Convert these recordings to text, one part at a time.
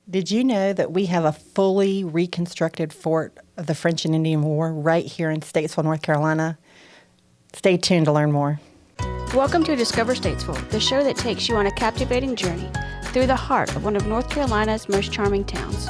Did you know that we have a fully reconstructed fort of the French and Indian War right here in Statesville, North Carolina? Stay tuned to learn more. Welcome to Discover Statesville, the show that takes you on a captivating journey through the heart of one of North Carolina's most charming towns.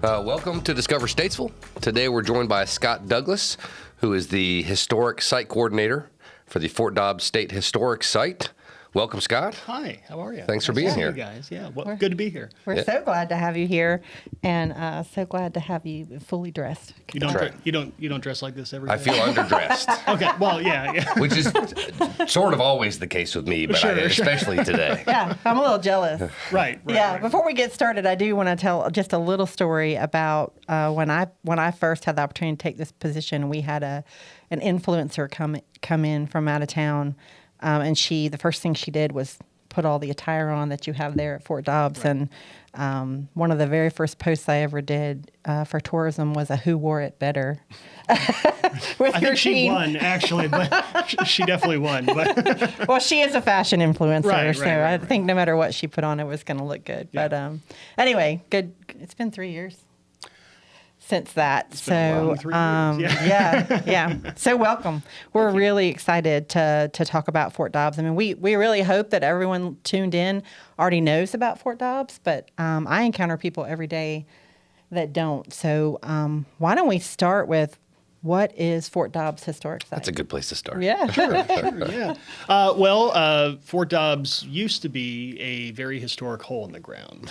Welcome to Discover Statesville. Today we're joined by Scott Douglas, who is the Historic Site Coordinator for the Fort Dobbs State Historic Site. Welcome, Scott. Hi, how are you? Thanks for being here. You guys. Yeah, good to be here. We're so glad to have you here, and so glad to have you fully dressed. You don't dress like this every day? I feel underdressed. Okay, well, yeah. Which is sort of always the case with me, but especially today. Yeah, I'm a little jealous. Right. Yeah, before we get started, I do want to tell just a little story about when I first had the opportunity to take this position. We had an influencer come in from out of town. And the first thing she did was put all the attire on that you have there at Fort Dobbs. Right. And one of the very first posts I ever did for tourism was a "Who Wore It Better?" I think she won, actually, but she definitely won. But well, she is a fashion influencer, right, I think no matter what she put on, it was going to look good. Yeah. But anyway, good. It's been 3 years since that. So, yeah. So welcome. We're really excited to talk about Fort Dobbs. I mean, we really hope that everyone tuned in already knows about Fort Dobbs, but I encounter people every day that don't. So why don't we start with what is Fort Dobbs Historic Site? That's a good place to start. Yeah. Sure, yeah. Fort Dobbs used to be a very historic hole in the ground,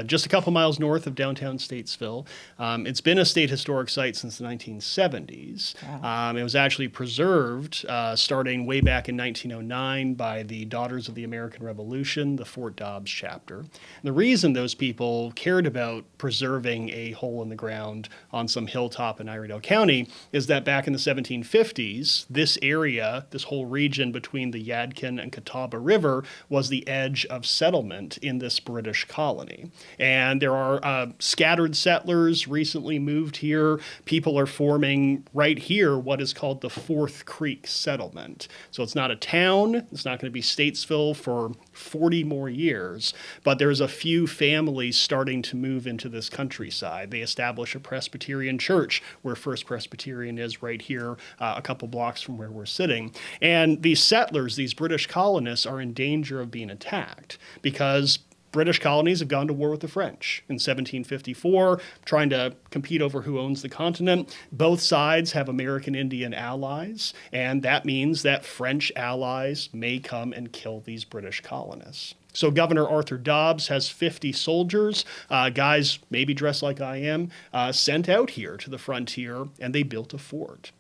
just a couple miles north of downtown Statesville. It's been a state historic site since the 1970s. Wow. It was actually preserved starting way back in 1909 by the Daughters of the American Revolution, the Fort Dobbs chapter. And the reason those people cared about preserving a hole in the ground on some hilltop in Iredell County is that back in the 1750s, this area, this whole region between the Yadkin and Catawba River, was the edge of settlement in this British colony. And there are scattered settlers recently moved here. People are forming right here what is called the Fourth Creek Settlement. So it's not a town. It's not going to be Statesville for 40 more years, but there's a few families starting to move into this countryside. They establish a Presbyterian church where First Presbyterian is right here, a couple blocks from where we're sitting. And these settlers, these British colonists, are in danger of being attacked because British colonies have gone to war with the French in 1754, trying to compete over who owns the continent. Both sides have American Indian allies, and that means that French allies may come and kill these British colonists. So Governor Arthur Dobbs has 50 soldiers, guys maybe dressed like I am, sent out here to the frontier, and they built a fort.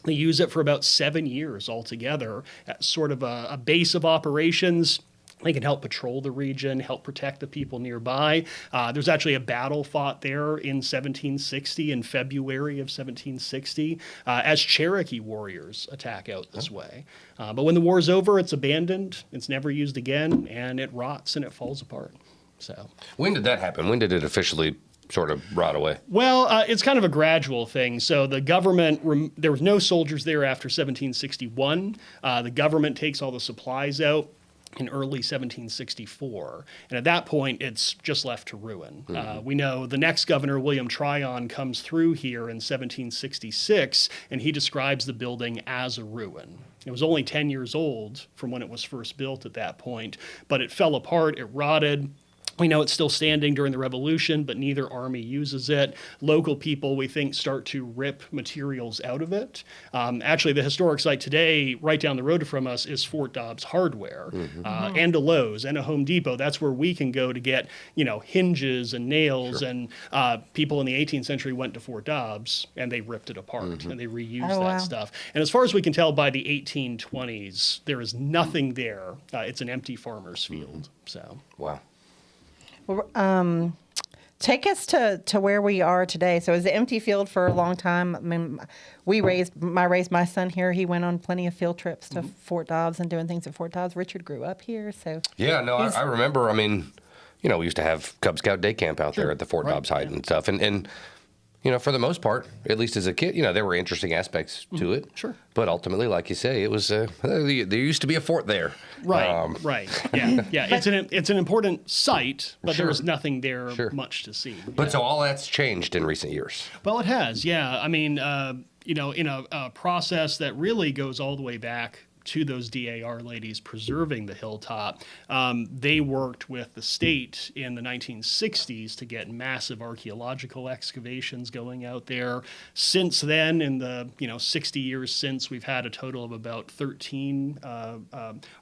They use it for about 7 years altogether as sort of a base of operations. They can help patrol the region, help protect the people nearby. There's actually a battle fought there in 1760, in February of 1760, as Cherokee warriors attack out this way. But when the war's over, it's abandoned, it's never used again, and it rots and it falls apart. So, when did that happen? When did it officially sort of rot away? Well, it's kind of a gradual thing. So the government, there was no soldiers there after 1761. The government takes all the supplies out in early 1764. And at that point, it's just left to ruin. Mm-hmm. We know the next governor, William Tryon, comes through here in 1766, and he describes the building as a ruin. It was only 10 years old from when it was first built at that point, but it fell apart, it rotted. We know it's still standing during the Revolution, but neither army uses it. Local people, we think, start to rip materials out of it. Actually, the historic site today, right down the road from us, is Fort Dobbs Hardware, and a Lowe's and a Home Depot. That's where we can go to get, hinges and nails. Sure. And people in the 18th century went to Fort Dobbs and they ripped it apart and they reused that stuff. And as far as we can tell, by the 1820s, there is nothing there. It's an empty farmer's field. So. Wow. Well, take us to where we are today. So it was an empty field for a long time. I mean, I raised my son here. He went on plenty of field trips to Fort Dobbs and doing things at Fort Dobbs. Richard grew up here, so yeah. No, I remember. I mean, we used to have Cub Scout day camp out there at the Fort Dobbs Height and stuff. And for the most part, at least as a kid, there were interesting aspects to it. Sure. But ultimately, like you say, it was there used to be a fort there. Right. Right. Yeah. Yeah. It's an important site, but Sure. there was nothing there Sure. much to see. But so all that's changed in recent years. Well, it has. Yeah. I mean, in a process that really goes all the way back to those DAR ladies preserving the hilltop. They worked with the state in the 1960s to get massive archaeological excavations going out there. Since then, in the 60 years since, we've had a total of about 13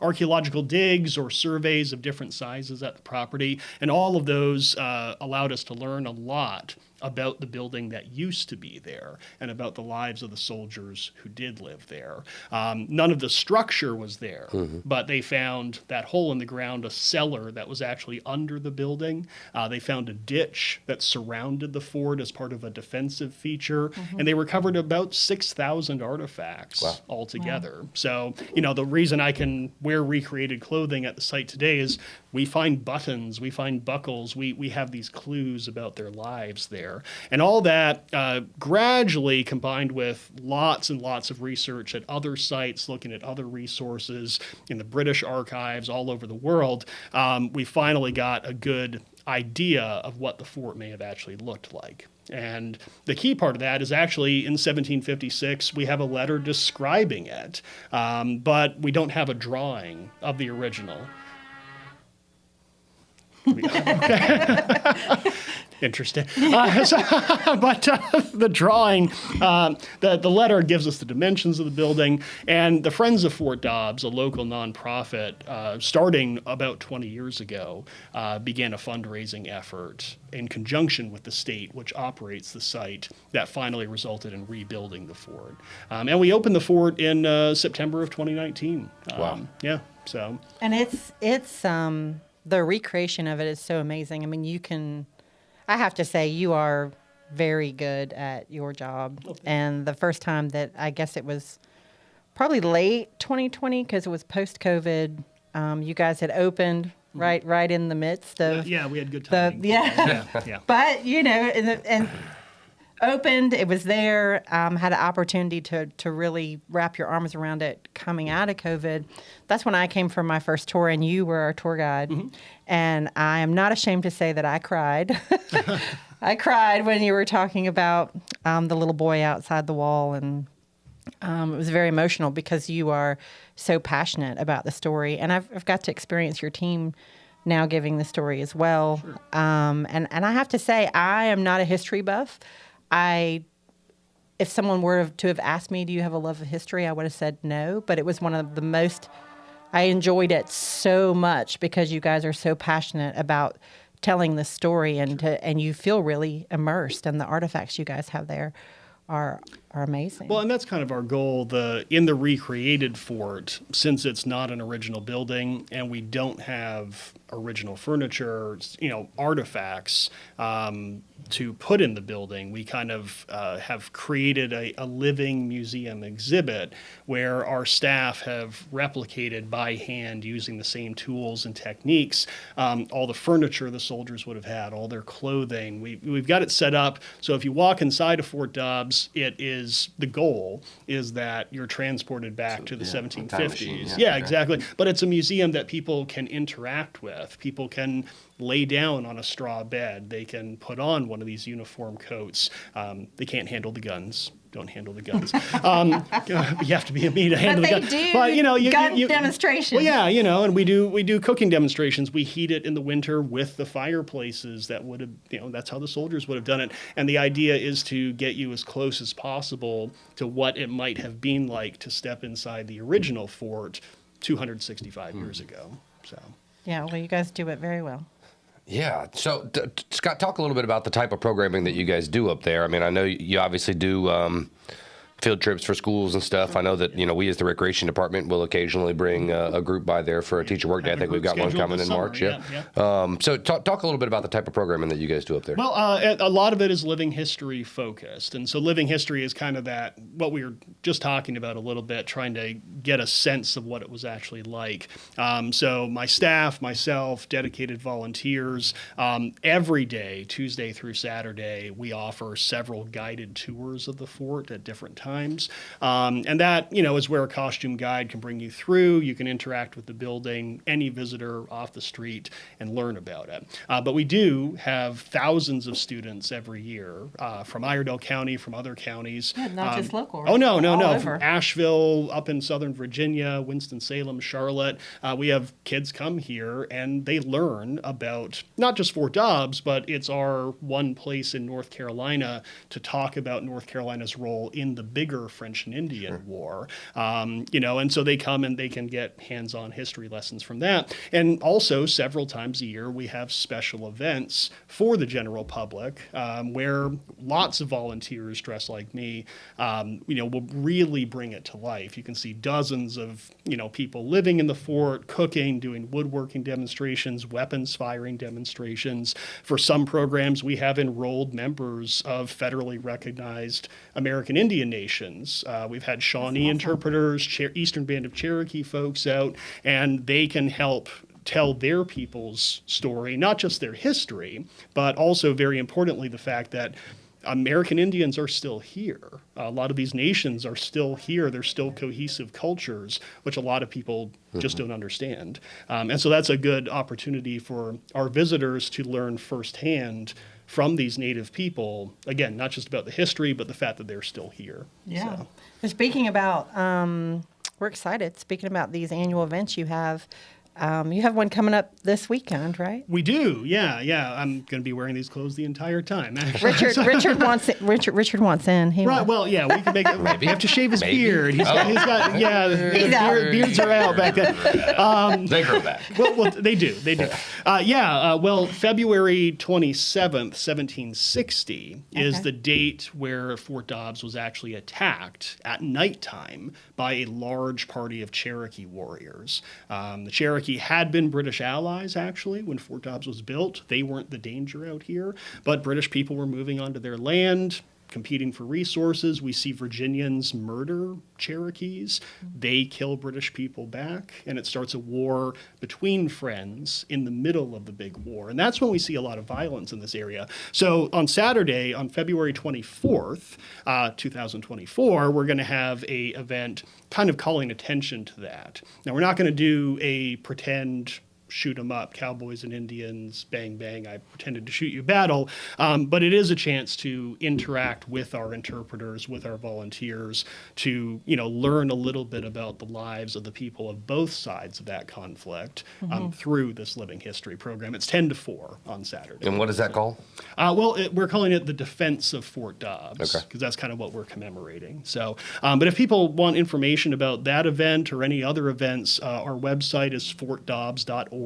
archaeological digs or surveys of different sizes at the property, and all of those allowed us to learn a lot about the building that used to be there and about the lives of the soldiers who did live there. None of the structure was there, but they found that hole in the ground, a cellar that was actually under the building. They found a ditch that surrounded the fort as part of a defensive feature, and they recovered about 6,000 artifacts altogether. Wow. So, the reason I can wear recreated clothing at the site today is we find buttons, we find buckles, we have these clues about their lives there. And all that gradually combined with lots and lots of research at other sites, looking at other resources in the British archives all over the world, we finally got a good idea of what the fort may have actually looked like. And the key part of that is actually in 1756, we have a letter describing it, but we don't have a drawing of the original. Interesting. But the drawing, the letter gives us the dimensions of the building, and the Friends of Fort Dobbs, a local nonprofit, starting about 20 years ago, began a fundraising effort in conjunction with the state, which operates the site, that finally resulted in rebuilding the fort. And we opened the fort in September of 2019. Wow. Yeah. So. And it's the recreation of it is so amazing. I mean, I have to say, you are very good at your job. And the first time that, I guess it was probably late 2020, because it was post-COVID, you guys had opened right in the midst of... Yeah, we had good time. Yeah. But, and opened, it was there, had an opportunity to really wrap your arms around it coming out of COVID. That's when I came for my first tour, and you were our tour guide. And I am not ashamed to say that I cried. I cried when you were talking about the little boy outside the wall, and it was very emotional because you are so passionate about the story. And I've got to experience your team now giving the story as well. Sure. And I have to say, I am not a history buff. If someone were to have asked me, do you have a love of history, I would have said no. But it was one of the most, I enjoyed it so much because you guys are so passionate about telling the story, and you feel really immersed, and the artifacts you guys have there are amazing. Well, and that's kind of our goal. In the recreated fort, since it's not an original building and we don't have original furniture, artifacts to put in the building, we kind of have created a living museum exhibit where our staff have replicated by hand using the same tools and techniques all the furniture the soldiers would have had, all their clothing. We've got it set up so if you walk inside of Fort Dobbs, the goal is that you're transported back to the 1750s. Machine, yeah, exactly. But it's a museum that people can interact with. People can lay down on a straw bed. They can put on one of these uniform coats. They can't handle the guns. Don't handle the guns. You have to be me to handle the guns. But they do gun demonstrations. Well, yeah, and we do cooking demonstrations. We heat it in the winter with the fireplaces that would have, that's how the soldiers would have done it. And the idea is to get you as close as possible to what it might have been like to step inside the original fort 265 years ago. So. Yeah, well, you guys do it very well. Yeah. So, Scott, talk a little bit about the type of programming that you guys do up there. I mean, I know you obviously do field trips for schools and stuff. I know that, we as the recreation department will occasionally bring a group by there for a teacher work day. I think we've got one coming in March. Yeah. So talk a little bit about the type of programming that you guys do up there. Well, a lot of it is living history focused. And so living history is kind of that, what we were just talking about a little bit, trying to get a sense of what it was actually like. So my staff, myself, dedicated volunteers, every day, Tuesday through Saturday, we offer several guided tours of the fort at different times. And that, is where a costume guide can bring you through. You can interact with the building, any visitor off the street, and learn about it. But we do have thousands of students every year from Iredell County, from other counties. Yeah, not just local. Right? Oh, no. Over. From Asheville, up in Southern Virginia, Winston-Salem, Charlotte. We have kids come here and they learn about not just Fort Dobbs, but it's our one place in North Carolina to talk about North Carolina's role in the bigger French and Indian War. And so they come and they can get hands-on history lessons from that. And also several times a year, we have special events for the general public where lots of volunteers dressed like me, will really bring it to life. You can see dozens of, people living in the fort, cooking, doing woodworking demonstrations, weapons firing demonstrations. For some programs, we have enrolled members of federally recognized American Indian nations. We've had Shawnee interpreters, Eastern Band of Cherokee folks out, and they can help tell their people's story, not just their history, but also, very importantly, the fact that American Indians are still here. A lot of these nations are still here. They're still cohesive cultures, which a lot of people just don't understand. And so that's a good opportunity for our visitors to learn firsthand from these native people, again, not just about the history, but the fact that they're still here. Yeah. So speaking about, we're excited. Speaking about these annual events you have one coming up this weekend, right? We do, yeah. I'm going to be wearing these clothes the entire time. Actually. Richard wants in. Right. Well, yeah, we can make it. Maybe. We have to shave his beard. He's got beards are out back then. They grow back. Well, they do. February 27th, 1760 is the date where Fort Dobbs was actually attacked at nighttime by a large party of Cherokee warriors. The Cherokee had been British allies, actually, when Fort Dobbs was built. They weren't the danger out here, but British people were moving onto their land, competing for resources. We see Virginians murder Cherokees. They kill British people back, and it starts a war between friends in the middle of the big war. And that's when we see a lot of violence in this area. So on Saturday, on February 24th, 2024, we're going to have a event kind of calling attention to that. Now, we're not going to do a pretend shoot 'em up, cowboys and Indians, bang, bang, I pretended to shoot you battle. But it is a chance to interact with our interpreters, with our volunteers, to, learn a little bit about the lives of the people of both sides of that conflict through this living history program. It's 10 to 4 on Saturday. And what is that called? We're calling it the Defense of Fort Dobbs, because that's kind of what we're commemorating. So, but if people want information about that event or any other events, our website is fortdobbs.org.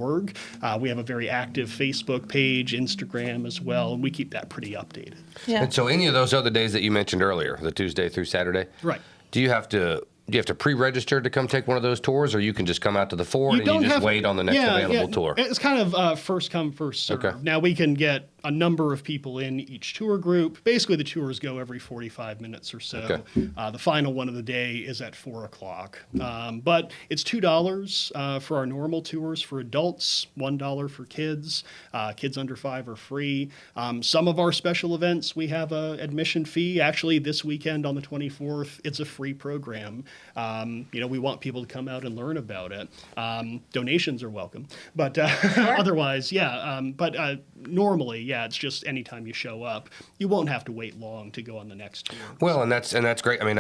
We have a very active Facebook page, Instagram as well, and we keep that pretty updated. Yeah. And so any of those other days that you mentioned earlier, the Tuesday through Saturday, right? Do you have to pre-register to come take one of those tours, or you can just come out to the fort and you just wait on the next available tour? It's kind of first come, first serve. Okay. Now we can get a number of people in each tour group. Basically, the tours go every 45 minutes or so. Okay. The final one of the day is at 4 o'clock. But it's $2 for our normal tours for adults, $1 for kids. Kids under 5 are free. Some of our special events, we have a admission fee. Actually, this weekend on the 24th, it's a free program. We want people to come out and learn about it. Donations are welcome. But otherwise, normally, it's just anytime you show up, you won't have to wait long to go on the next tour. Well, and that's great. I mean,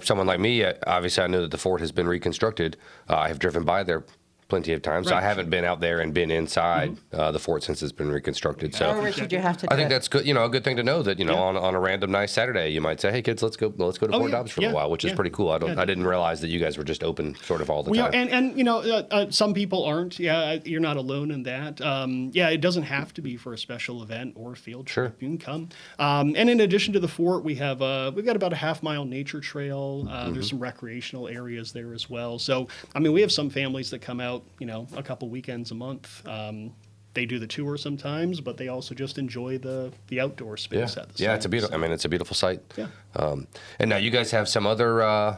someone like me, obviously I know that the fort has been reconstructed. I have driven by there plenty of time. So I haven't been out there and been inside the fort since it's been reconstructed. So Richard, you have to do I think it. that's good. A good thing to know that, on a random nice Saturday, you might say, hey kids, let's go to Fort Dobbs for a while, which is pretty cool. I didn't realize that you guys were just open sort of all the time. And some people aren't. Yeah, you're not alone in that. It doesn't have to be for a special event or a field trip. You can come. And in addition to the fort, we've got about a half-mile nature trail. There's some recreational areas there as well. So, we have some families that come out, a couple weekends a month. They do the tour sometimes, but they also just enjoy the outdoor space at the site. Yeah, it's a beautiful. It's a beautiful site. Yeah. And now you guys have some other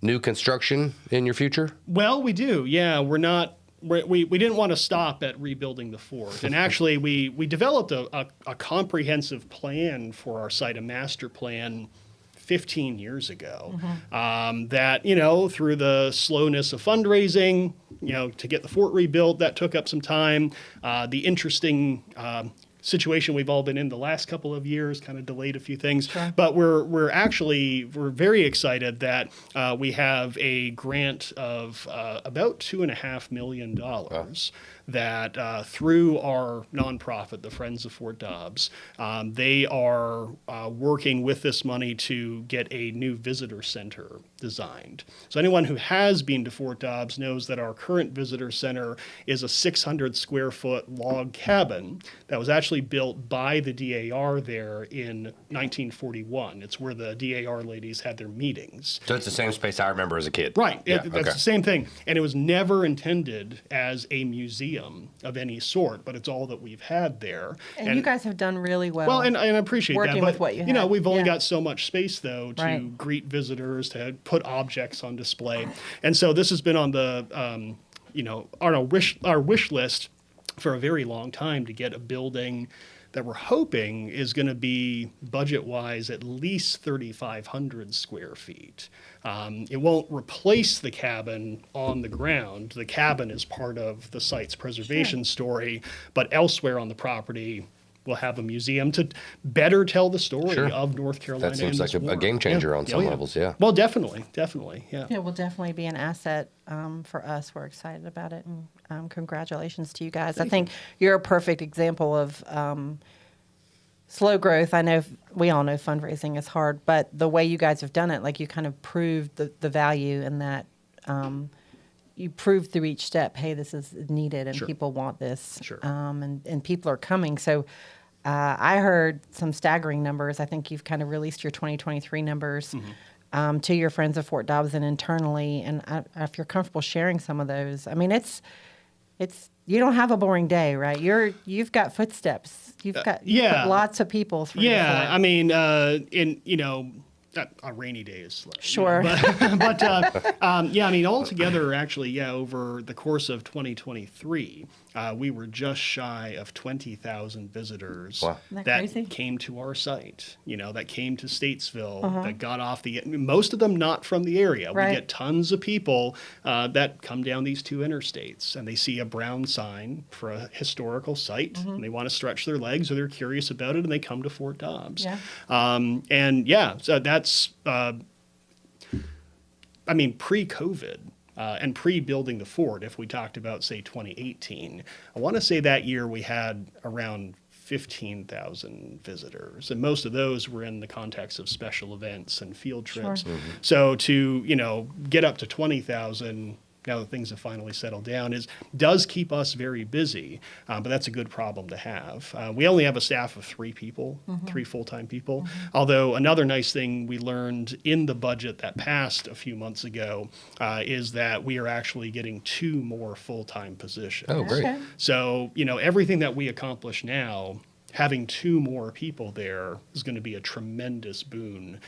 new construction in your future? Well, we do. Yeah, we didn't want to stop at rebuilding the fort, and actually we developed a comprehensive plan for our site, a master plan, 15 years ago. That through the slowness of fundraising, to get the fort rebuilt, that took up some time. The interesting situation we've all been in the last couple of years kind of delayed a few things. Sure. But we're very excited that we have a grant of about $2.5 million. Wow. That through our nonprofit, the Friends of Fort Dobbs, they are working with this money to get a new visitor center designed. So anyone who has been to Fort Dobbs knows that our current visitor center is a 600 square foot log cabin that was actually built by the DAR there in 1941. It's where the DAR ladies had their meetings. So it's the same space I remember as a kid. Right. That's the same thing. And it was never intended as a museum of any sort, but it's all that we've had there. And you guys have done really well. Well, and I appreciate working that. But, with what you have. We've only got so much space, though, to greet visitors, to put objects on display. And so this has been on the, our wish list for a very long time to get a building that we're hoping is going to be budget-wise at least 3,500 square feet. It won't replace the cabin on the ground. The cabin is part of the site's preservation story, but elsewhere on the property, we'll have a museum to better tell the story of North Carolina. That seems like a game changer on some levels, Well, definitely, yeah. It will definitely be an asset for us. We're excited about it, and congratulations to you guys. I think you're a perfect example of slow growth. I know we all know fundraising is hard, but the way you guys have done it, like you kind of proved the value in that you proved through each step, hey, this is needed and people want this, and people are coming. So I heard some staggering numbers. I think you've kind of released your 2023 numbers to your Friends of Fort Dobbs and internally. And if you're comfortable sharing some of those, it's you don't have a boring day, right? You've got footsteps. You've got put lots of people through. Yeah, a rainy day is slow. Sure. But altogether, actually, over the course of 2023, we were just shy of 20,000 visitors that came to our site, that came to Statesville, that got off most of them not from the area. We get tons of people that come down these two interstates and they see a brown sign for a historical site and they want to stretch their legs or they're curious about it and they come to Fort Dobbs. Yeah. So that's, pre-COVID. And pre-building the fort, if we talked about, say, 2018, I want to say that year we had around 15,000 visitors, and most of those were in the context of special events and field trips. Sure. So to get up to 20,000 now that things have finally settled down, does keep us very busy, but that's a good problem to have. We only have a staff of 3 people, 3 full-time people, although another nice thing we learned in the budget that passed a few months ago is that we are actually getting 2 more full-time positions. Oh, great. Okay. So, everything that we accomplish now, having 2 more people there is going to be a tremendous boon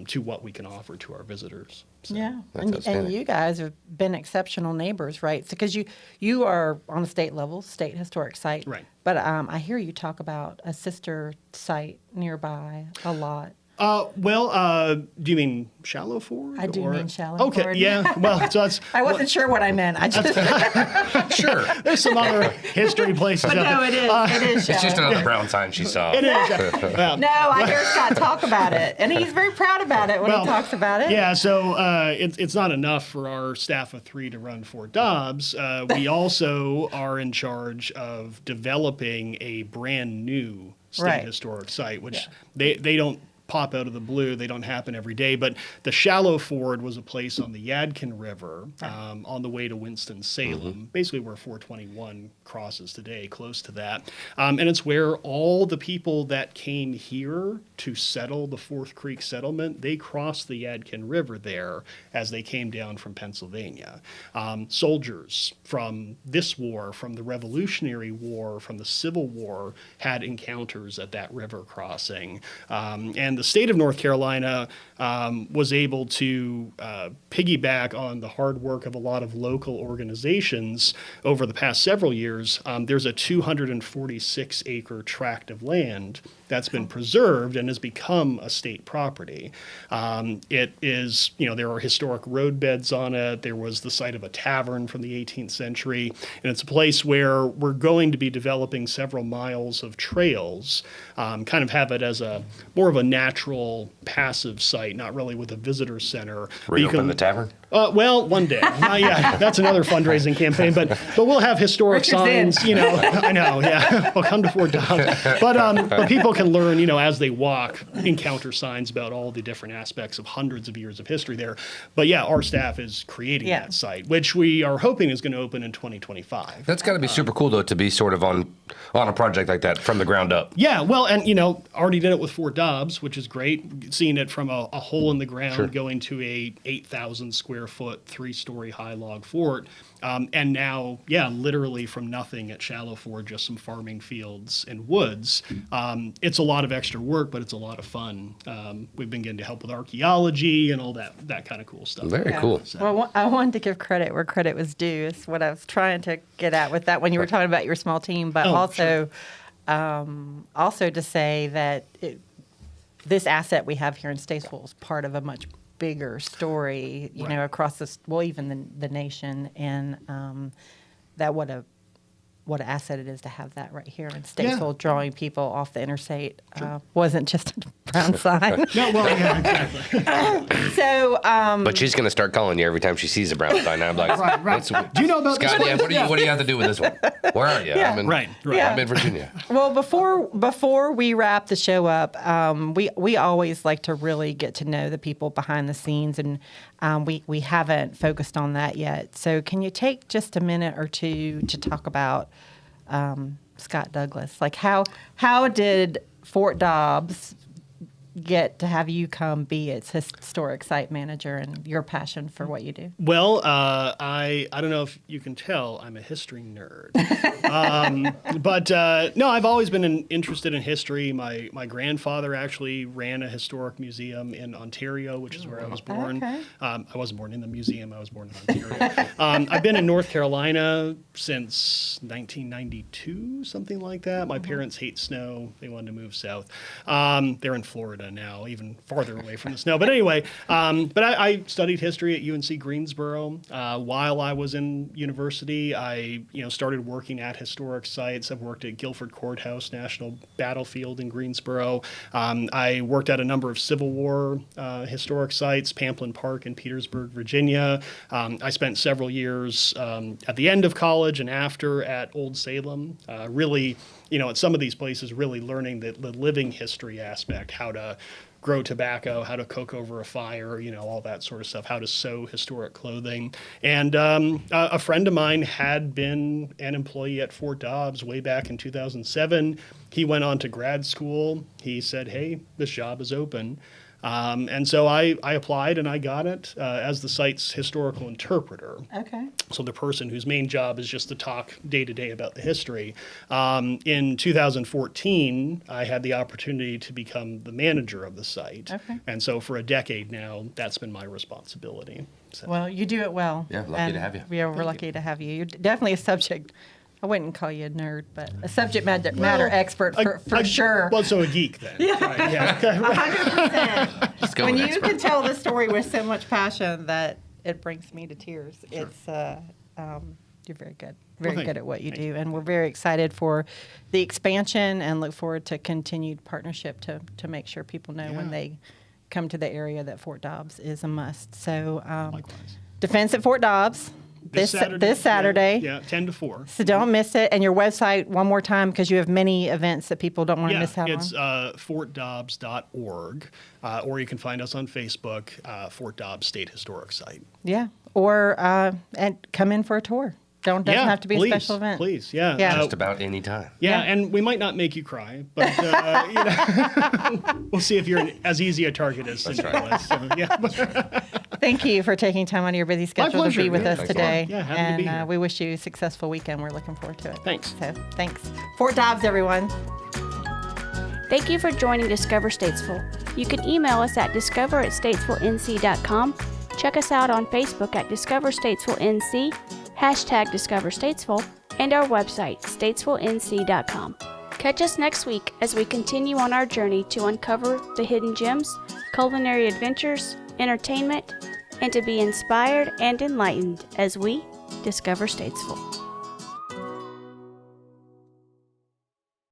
to what we can offer to our visitors. So. Yeah, and you guys have been exceptional neighbors, right? Because you are on a state level, state historic site. Right. But I hear you talk about a sister site nearby a lot. Do you mean shallow forward? I do mean shallow okay, forward. Yeah, well, so that's... I wasn't sure what I meant. I just Sure. There's some other history places but out no, there. it is shallow. It's just another brown sign she saw. It is. Yeah. No, I hear Scott talk about it, and he's very proud about it when he talks about it. Yeah, so it's not enough for our staff of 3 to run Fort Dobbs. We also are in charge of developing a brand new state historic site, which they don't pop out of the blue. They don't happen every day. But the Shallow Ford was a place on the Yadkin River on the way to Winston-Salem, basically where 421 crosses today, close to that. And it's where all the people that came here to settle the Fourth Creek settlement, they crossed the Yadkin River there as they came down from Pennsylvania. Soldiers from this war, from the Revolutionary War, from the Civil War, had encounters at that river crossing. And the state of North Carolina was able to piggyback on the hard work of a lot of local organizations over the past several years. There's a 246-acre tract of land that's been preserved and has become a state property. It is, there are historic roadbeds on it. There was the site of a tavern from the 18th century. And it's a place where we're going to be developing several miles of trails, kind of have it as more of a natural passive site, not really with a visitor center. Reopen the tavern? Well, one day. Yeah, that's another fundraising campaign. But we'll have historic signs. I know. Yeah, we'll come to Fort Dobbs. But people can learn, as they walk, encounter signs about all the different aspects of hundreds of years of history there. But yeah, our staff is creating that site, which we are hoping is going to open in 2025. That's got to be super cool, though, to be sort of on a project like that from the ground up. Yeah, well, and already did it with Fort Dobbs, which is great. Seeing it from a hole in the ground going to a 8,000 square foot, 3-story high log fort. And now, literally from nothing at Shallow Ford, just some farming fields and woods. It's a lot of extra work, but it's a lot of fun. We've been getting to help with archaeology and all that kind of cool stuff. Very cool. So. Well, I wanted to give credit where credit was due. Is what I was trying to get at with that when you were talking about your small team, but also to say that this asset we have here in Statesville is part of a much bigger story, across even the nation, and that what an asset it is to have that right here in Statesville, drawing people off the interstate. Wasn't just a brown sign. No, well, yeah, exactly. So, but she's going to start calling you every time she sees a brown sign. I'm like, right. Do you know about Scott, this one? what do you have to do with this one? Where are you? Yeah. I'm in Virginia. Well, before we wrap the show up, we always like to really get to know the people behind the scenes, and we haven't focused on that yet. So can you take just a minute or two to talk about Scott Douglas? Like how did Fort Dobbs get to have you come be its historic site manager, and your passion for what you do? Well, I don't know if you can tell, I'm a history nerd. But no, I've always been interested in history. My grandfather actually ran a historic museum in Ontario, which is where I was born. Okay. I wasn't born in the museum. I was born in Ontario. I've been in North Carolina since 1992, something like that. My parents hate snow. They wanted to move south. They're in Florida now, even farther away from the snow. But anyway, but I studied history at UNC Greensboro. While I was in university, I started working at historic sites. I've worked at Guilford Courthouse National Battlefield in Greensboro. I worked at a number of Civil War historic sites, Pamplin Park in Petersburg, Virginia. I spent several years at the end of college and after at Old Salem, really, at some of these places, really learning the living history aspect, how to grow tobacco, how to cook over a fire, all that sort of stuff, how to sew historic clothing. And a friend of mine had been an employee at Fort Dobbs way back in 2007. He went on to grad school. He said, hey, this job is open. And so I applied and I got it as the site's historical interpreter. Okay. So the person whose main job is just to talk day to day about the history. In 2014, I had the opportunity to become the manager of the site. Okay. And so for a decade now, that's been my responsibility. So. Well, you do it well. Yeah, lucky to have you. Yeah, we're lucky to have you. You're definitely a subject I wouldn't call you a nerd, but a subject matter expert for sure. Well, so a geek then. Yeah. Right, yeah. 100%. When you can tell the story with so much passion that it brings me to tears. Sure. It's you're very good. Very good at what you do. And we're very excited for the expansion and look forward to continued partnership to make sure people know when they come to the area that Fort Dobbs is a must. So Defense at Fort Dobbs this Saturday. Yeah, 10 to 4. So don't miss it. And your website one more time because you have many events that people don't want to miss out on. It's fortdobbs.org, or you can find us on Facebook, Fort Dobbs State Historic Site. Yeah, or and come in for a tour. Doesn't have to be a special event. Please, yeah. Just about any time. Yeah, and we might not make you cry, but we'll see if you're as easy a target as Cinderella. Right. So, yeah. Thank you for taking time out of your busy schedule to be with us today. Yeah, happy to be here. We wish you a successful weekend. We're looking forward to it. Thanks. So, thanks. Fort Dobbs, everyone. Thank you for joining Discover Statesville. You can email us at discover@statesvillenc.com. Check us out on Facebook at Discover Statesville NC, #Discover Statesville, and our website, statesvillenc.com. Catch us next week as we continue on our journey to uncover the hidden gems, culinary adventures, entertainment, and to be inspired and enlightened as we discover Statesville.